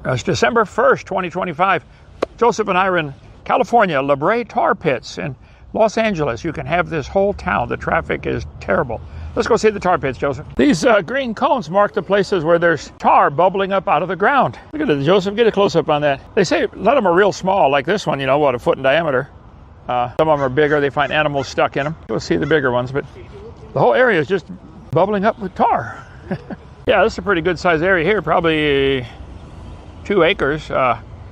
It's December 1st, 2025. Joseph and I are in California, Brea tar pits in Los Angeles. You can have this whole town. The traffic is terrible. Let's go see the tar pits, Joseph. These green cones mark the places where there's tar bubbling up out of the ground. Look at it, Joseph. Get a close-up on that. They say a lot of them are real small, like this one, you know, what, a foot in diameter. Some of them are bigger. They find animals stuck in them. Go see the bigger ones, but the whole area is just bubbling up with tar. Yeah, this is a pretty good-sized area here, probably 2 acres,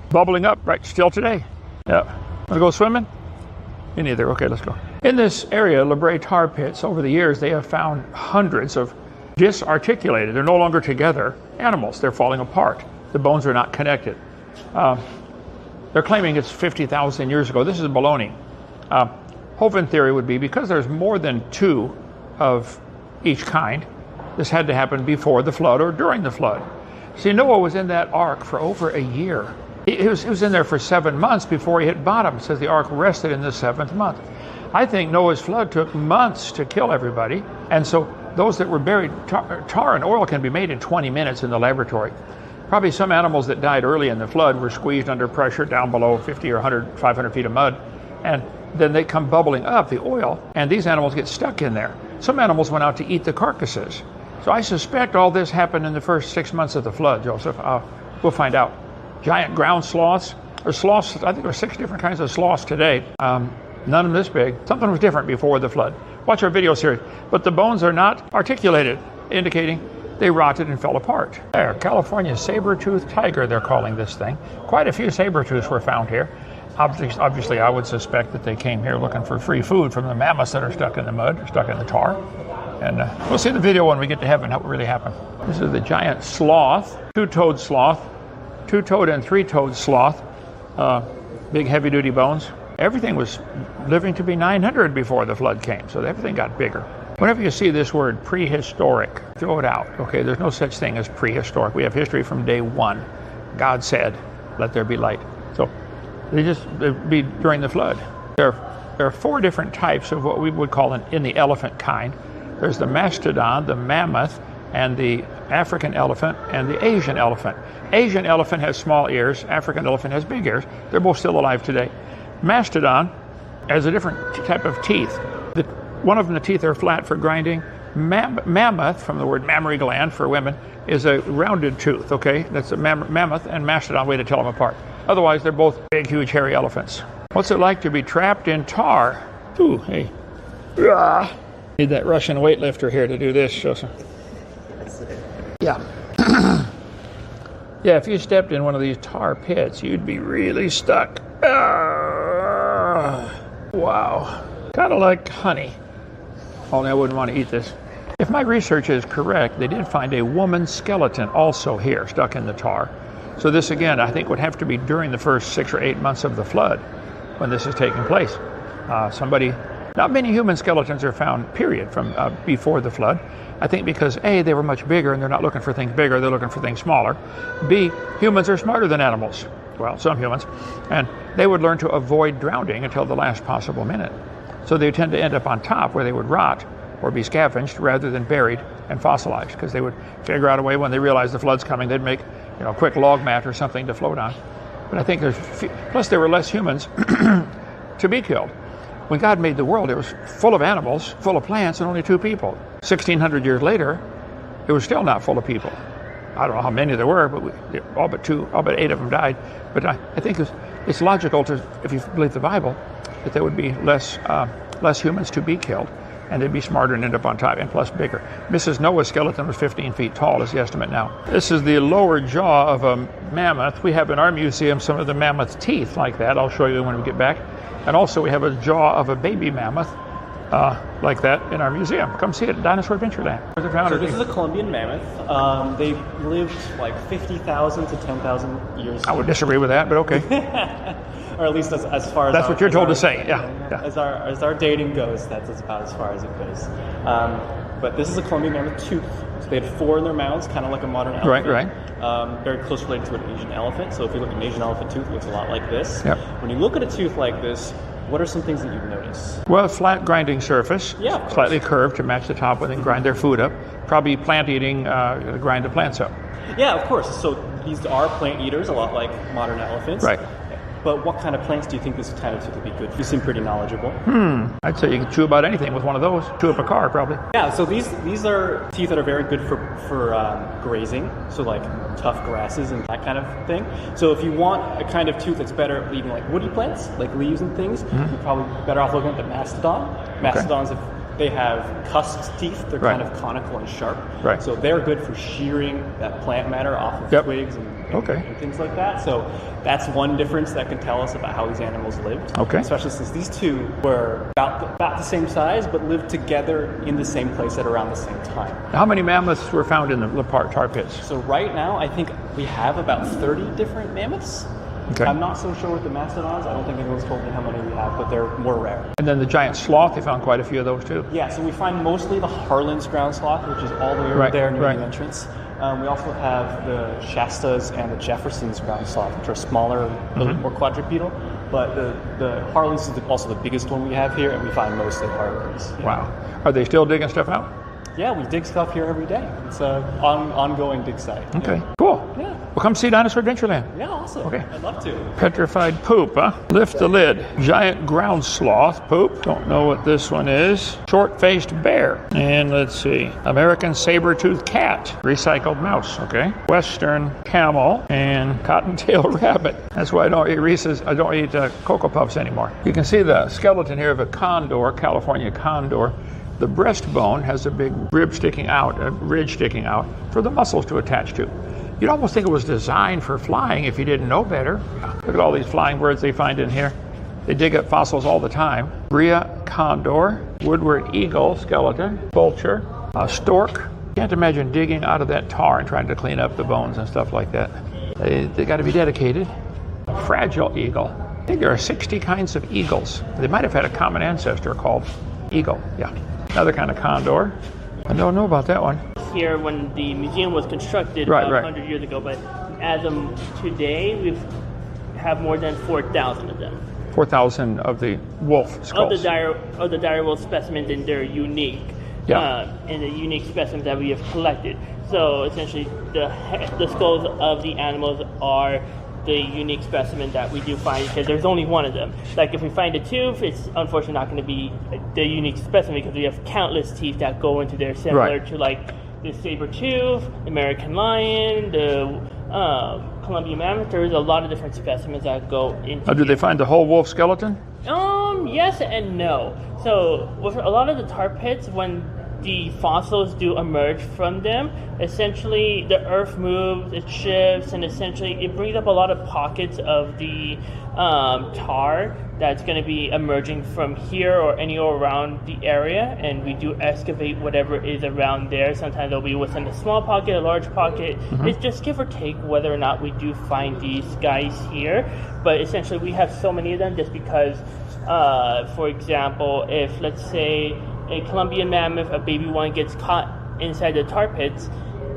bubbling up right still today. Yeah. Want to go swimming? Me neither. Okay, let's go. In this area, Brea tar pits, over the years, they have found hundreds of disarticulated, they're no longer together, animals. They're falling apart. The bones are not connected. They're claiming it's 50,000 years ago. This is baloney. Hovind theory would be because there's more than 2 of each kind, this had to happen before the flood or during the flood. See, Noah was in that ark for over a year. He was in there for 7 months before he hit bottom. It says the ark rested in the 7th month. I think Noah's flood took months to kill everybody. And so those that were buried, tar and oil can be made in 20 minutes in the laboratory. Probably some animals that died early in the flood were squeezed under pressure down below 50 or 100, 500 feet of mud. And then they come bubbling up, the oil, and these animals get stuck in there. Some animals went out to eat the carcasses. So I suspect all this happened in the first 6 months of the flood, Joseph. We'll find out. Giant ground sloths. There's sloths, I think there's 6 different kinds of sloths today. None of them this big. Something was different before the flood. Watch our video series. But the bones are not articulated, indicating they rotted and fell apart. There, California saber-toothed tiger, they're calling this thing. Quite a few saber-tooths were found here. Obviously, I would suspect that they came here looking for free food from the mammoths that are stuck in the mud, or stuck in the tar. And we'll see the video when we get to heaven, how it really happened. This is the giant sloth, 2-toed sloth, 2-toed and 3-toed sloth, big heavy-duty bones. Everything was living to be 900 before the flood came, so everything got bigger. Whenever you see this word prehistoric, throw it out. Okay, there's no such thing as prehistoric. We have history from day 1. God said, let there be light. So they'd be during the flood. There are 4 different types of what we would call in the elephant kind. There's the mastodon, the mammoth, and the African elephant, and the Asian elephant. Asian elephant has small ears. African elephant has big ears. They're both still alive today. Mastodon has a different type of teeth. One of them, the teeth are flat for grinding. Mammoth, from the word mammary gland for women, is a rounded tooth, okay? That's a mammoth and mastodon, way to tell them apart. Otherwise, they're both big, huge, hairy elephants. What's it like to be trapped in tar? Ooh, hey. Need that Russian weightlifter here to do this, Joseph. Yeah. Yeah, if you stepped in one of these tar pits, you'd be really stuck. Wow. Kind of like honey. Only I wouldn't want to eat this. If my research is correct, they did find a woman's skeleton also here, stuck in the tar. So this, again, I think would have to be during the first 6 or 8 months of the flood when this is taking place. Not many human skeletons are found, period, from before the flood. I think because A, they were much bigger and they're not looking for things bigger, they're looking for things smaller. B, humans are smarter than animals. Well, some humans. And they would learn to avoid drowning until the last possible minute. So they tend to end up on top where they would rot or be scavenged rather than buried and fossilized, because they would figure out a way when they realized the flood's coming, they'd make a quick log mat or something to float on. But I think plus there were less humans to be killed. When God made the world, it was full of animals, full of plants, and only 2 people. 1,600 years later, it was still not full of people. I don't know how many there were, but all but 8 of them died. But I think it's logical to, if you believe the Bible, that there would be less humans to be killed, and they'd be smarter and end up on top, and plus bigger. Mrs. Noah's skeleton was 15 feet tall, is the estimate now. This is the lower jaw of a mammoth. We have in our museum some of the mammoth teeth like that. I'll show you when we get back. And also we have a jaw of a baby mammoth like that in our museum. Come see it at Dinosaur Adventureland. So this is a Colombian mammoth. They lived like 50,000 to 10,000 years. I would disagree with that, but okay. Or at least as far as that's what you're told to say. Yeah. As our dating goes, that's about as far as it goes. But this is a Colombian mammoth tooth. So they had 4 in their mouths, kind of like a modern elephant. Right. Very close related to an Asian elephant. So if you look at an Asian elephant tooth, it looks a lot like this. Yep. When you look at a tooth like this, what are some things that you've noticed? Well, flat grinding surface, slightly curved to match the top when they grind their food up. Probably plant eating, grind the plants up. Yeah, of course. So these are plant eaters, a lot like modern elephants. Right. But what kind of plants do you think this kind of tooth would be good for? You seem pretty knowledgeable. I'd say you can chew about anything with one of those. Chew up a car, probably. Yeah, so these are teeth that are very good for grazing, so like tough grasses and that kind of thing. So if you want a kind of tooth that's better at eating like woody plants, like leaves and things, you're probably better off looking at the mastodon. Mastodons, they have cusped teeth. They're kind of conical and sharp. Right. So they're good for shearing that plant matter off of twigs and things like that. So that's one difference that can tell us about how these animals lived. Okay. Especially since these two were about the same size, but lived together in the same place at around the same time. How many mammoths were found in the tar pits? So right now, I think we have about 30 different mammoths. Okay. I'm not so sure with the mastodons. I don't think anyone's told me how many we have, but they're more rare. And then the giant sloth, they found quite a few of those too. Yeah, so we find mostly the Harlan's ground sloth, which is all the way over there near the entrance. We also have the Shastas and the Jefferson's ground sloth, which are smaller, a little more quadrupedal. But the Harlan's is also the biggest one we have here, and we find mostly Harlan's. Yeah. Wow. Are they still digging stuff out? Yeah, we dig stuff here every day. It's an ongoing dig site. Okay, yeah. Cool. Yeah. Well, come see Dinosaur Adventureland. Yeah, awesome. Okay. I'd love to. Petrified poop, huh? Lift the lid. Giant ground sloth poop. Don't know what this one is. Short-faced bear. And let's see. American saber-toothed cat. Recycled mouse, okay. Western camel and cottontail rabbit. That's why I don't eat Reese's. I don't eat Cocoa Puffs anymore. You can see the skeleton here of a condor, California condor. The breastbone has a big rib sticking out, a ridge sticking out for the muscles to attach to. You'd almost think it was designed for flying if you didn't know better. Look at all these flying birds they find in here. They dig up fossils all the time. Brea condor, Woodward eagle skeleton, vulture, stork. Can't imagine digging out of that tar and trying to clean up the bones and stuff like that. They got to be dedicated. Fragile eagle. I think there are 60 kinds of eagles. They might have had a common ancestor called eagle. Yeah. Another kind of condor. I don't know about that one. Here when the museum was constructed about 100 years ago, but as of today, we have more than 4,000 of them. 4,000 of the wolf skulls. Of the dire wolf specimens, and they're unique. And the unique specimens that we have collected. So essentially, the skulls of the animals are the unique specimen that we do find, because there's only one of them. Like if we find a tooth, it's unfortunately not going to be the unique specimen, because we have countless teeth that go into there, similar to like the saber tooth, American lion, the Columbian mammoth. There's a lot of different specimens that go into. Do they find the whole wolf skeleton? Yes and no. So with a lot of the tar pits, when the fossils do emerge from them, essentially the earth moves, it shifts, and essentially it brings up a lot of pockets of the tar that's going to be emerging from here or anywhere around the area, and we do excavate whatever is around there. Sometimes it'll be within a small pocket, a large pocket. It's just give or take whether or not we do find these guys here, but essentially we have so many of them just because, for example, if let's say a Columbian mammoth, a baby one, gets caught inside the tar pits,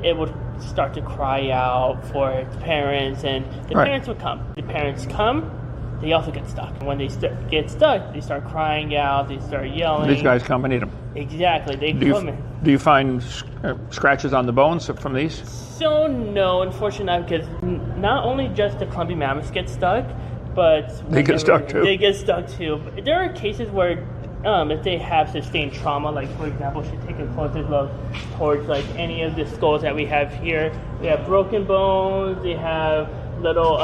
it would start to cry out for its parents, and the parents would come. The parents come, they also get stuck. When they get stuck, they start crying out, they start yelling. These guys come and eat them. Exactly, they come in. Do you find scratches on the bones from these? So no, unfortunately not, because not only just the Columbian mammoths get stuck, but they get stuck too. They get stuck too. There are cases where if they have sustained trauma, like for example, we should take a closer look towards like any of the skulls that we have here. They have broken bones, they have little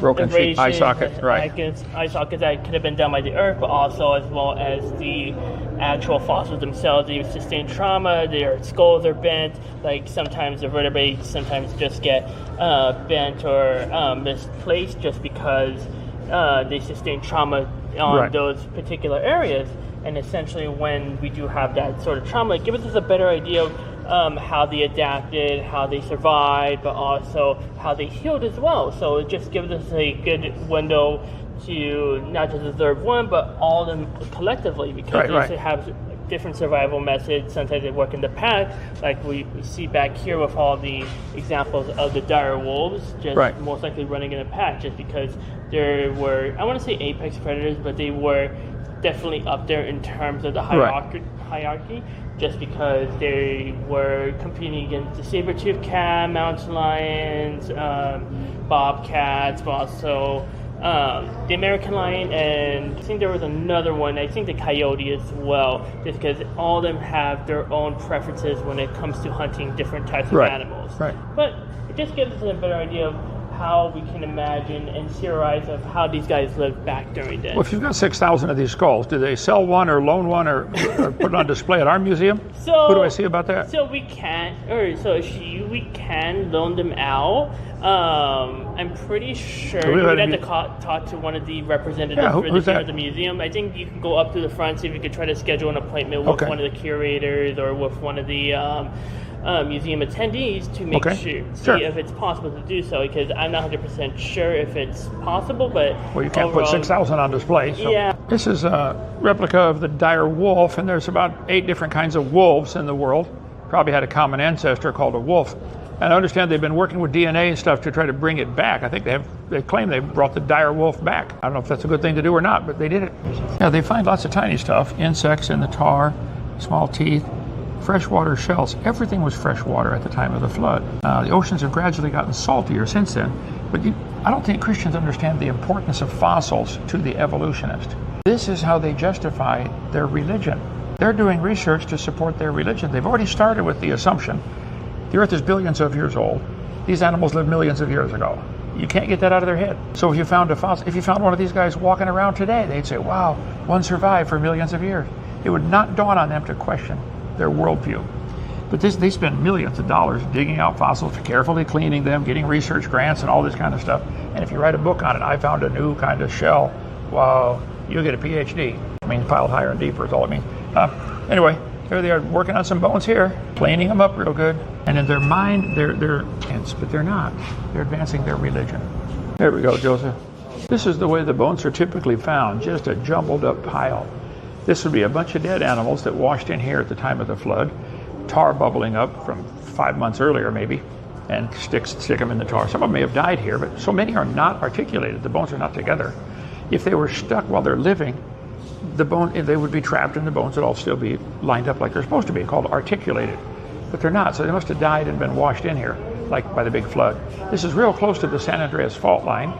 broken eye sockets, eye sockets that could have been done by the earth, but also as well as the actual fossils themselves. They sustain trauma, their skulls are bent, like sometimes the vertebrae sometimes just get bent or misplaced just because they sustain trauma on those particular areas. And essentially when we do have that sort of trauma, it gives us a better idea of how they adapted, how they survived, but also how they healed as well. So it just gives us a good window to not just observe one, but all of them collectively, because they have different survival methods. Sometimes they work in the pack, like we see back here with all the examples of the dire wolves, just most likely running in a pack, just because there were, I want to say apex predators, but they were definitely up there in terms of the hierarchy, just because they were competing against the saber-toothed cat, mountain lions, bobcats, but also the American lion, and I think there was another one, I think the coyote as well, just because all of them have their own preferences when it comes to hunting different types of animals. Right. But it just gives us a better idea of how we can imagine and theorize of how these guys lived back during then. Well, if you've got 6,000 of these skulls, do they sell one or loan one or put it on display at our museum? So, who do I see about that? So we can loan them out. I'm pretty sure you would have to talk to one of the representatives for the museum. I think you can go up to the front, see if you could try to schedule an appointment with one of the curators or with one of the museum attendees to make sure if it's possible to do so, because I'm not 100% sure if it's possible, but well, you can't put 6,000 on display. So. Yeah. This is a replica of the dire wolf, and there's about 8 different kinds of wolves in the world. Probably had a common ancestor called a wolf. And I understand they've been working with DNA and stuff to try to bring it back. I think they claim they brought the dire wolf back. I don't know if that's a good thing to do or not, but they did it. Yeah, they find lots of tiny stuff, insects in the tar, small teeth, freshwater shells. Everything was freshwater at the time of the flood. The oceans have gradually gotten saltier since then, but I don't think Christians understand the importance of fossils to the evolutionist. This is how they justify their religion. They're doing research to support their religion. They've already started with the assumption the Earth is billions of years old. These animals lived millions of years ago. You can't get that out of their head. So if you found a fossil, if you found one of these guys walking around today, they'd say, wow, one survived for millions of years. It would not dawn on them to question their worldview. But they spend millions of dollars digging out fossils, carefully cleaning them, getting research grants and all this kind of stuff. And if you write a book on it, I found a new kind of shell, wow, you'll get a PhD. I mean, piled higher and deeper is all it means. Anyway, here they are working on some bones here, cleaning them up real good. And in their mind, they're dense, but they're not. They're advancing their religion. There we go, Joseph. This is the way the bones are typically found, just a jumbled up pile. This would be a bunch of dead animals that washed in here at the time of the flood, tar bubbling up from 5 months earlier maybe, and stick them in the tar. Some of them may have died here, but so many are not articulated. The bones are not together. If they were stuck while they're living, they would be trapped and the bones would all still be lined up like they're supposed to be, called articulated. But they're not, so they must have died and been washed in here, like by the big flood. This is real close to the San Andreas fault line.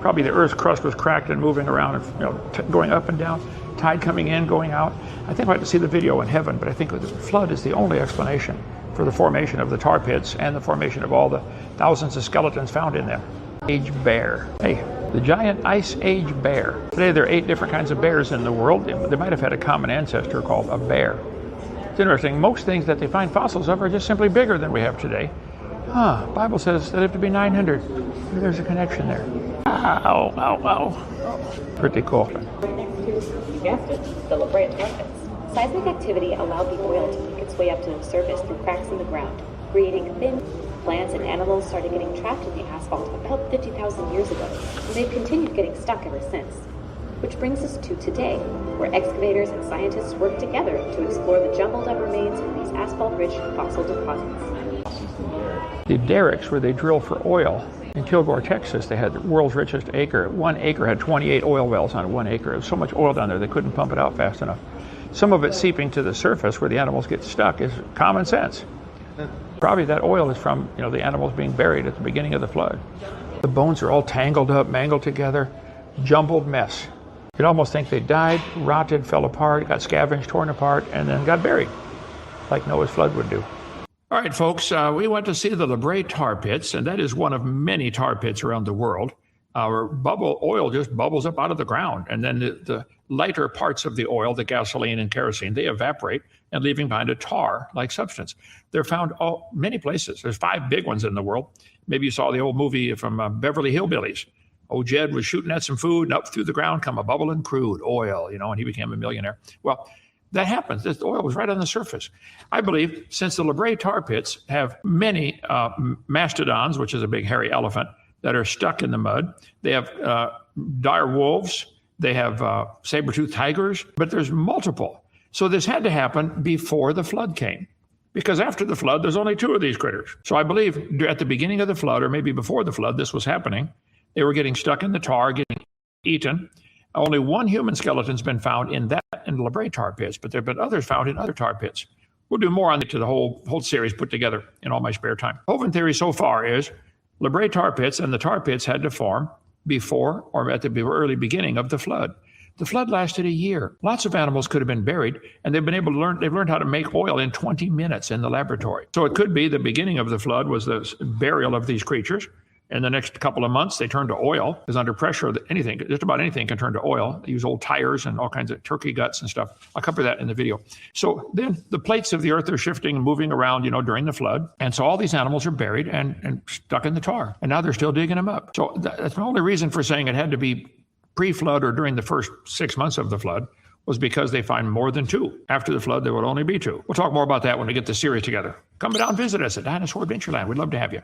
Probably the Earth's crust was cracked and moving around, and going up and down, tide coming in, going out. I think we'll have to see the video in heaven, but I think the flood is the only explanation for the formation of the tar pits and the formation of all the thousands of skeletons found in them. Age bear. Hey, the giant ice age bear. Today there are 8 different kinds of bears in the world. They might have had a common ancestor called a bear. It's interesting, most things that they find fossils of are just simply bigger than we have today. Bible says they live to be 900. Maybe there's a connection there. Ow, ow, ow. Pretty cool. You guessed it, the La Brea tar pits. Seismic activity allowed the oil to make its way up to the surface through cracks in the ground, creating thin. Plants and animals started getting trapped in the asphalt about 50,000 years ago, and they've continued getting stuck ever since. Which brings us to today, where excavators and scientists work together to explore the jumbled up remains of these asphalt-rich fossil deposits. The derricks where they drill for oil. In Kilgore, Texas, they had the world's richest acre. 1 acre had 28 oil wells on 1 acre. There was so much oil down there they couldn't pump it out fast enough. Some of it seeping to the surface where the animals get stuck is common sense. Probably that oil is from the animals being buried at the beginning of the flood. The bones are all tangled up, mangled together, jumbled mess. You'd almost think they died, rotted, fell apart, got scavenged, torn apart, and then got buried, like Noah's flood would do. All right, folks, we went to see the La Brea tar pits, and that is one of many tar pits around the world. Our oil just bubbles up out of the ground, and then the lighter parts of the oil, the gasoline and kerosene, they evaporate and leaving behind a tar-like substance. They're found many places. There's 5 big ones in the world. Maybe you saw the old movie from Beverly Hillbillies. Old Jed was shooting at some food, and up through the ground come a bubbling crude oil, and he became a millionaire. Well, that happens. The oil was right on the surface. I believe since the La Brea tar pits have many mastodons, which is a big hairy elephant, that are stuck in the mud. They have dire wolves. They have saber-toothed tigers, but there's multiple. So this had to happen before the flood came, because after the flood, there's only 2 of these critters. So I believe at the beginning of the flood, or maybe before the flood, this was happening. They were getting stuck in the tar, getting eaten. Only one human skeleton's been found in La Brea tar pits, but there have been others found in other tar pits. We'll do more on it to the whole series put together in all my spare time. Hovind theory so far is La Brea tar pits and the tar pits had to form before or at the early beginning of the flood. The flood lasted a year. Lots of animals could have been buried, and they've learned how to make oil in 20 minutes in the laboratory. So it could be the beginning of the flood was the burial of these creatures. In the next couple of months, they turned to oil, because under pressure, just about anything can turn to oil. They use old tires and all kinds of turkey guts and stuff. I'll cover that in the video. So then the plates of the earth are shifting and moving around, during the flood. And so all these animals are buried and stuck in the tar. And now they're still digging them up. So that's the only reason for saying it had to be pre-flood or during the first 6 months of the flood was because they find more than two. After the flood, there would only be two. We'll talk more about that when we get the series together. Come down and visit us at Dinosaur Adventureland. We'd love to have you.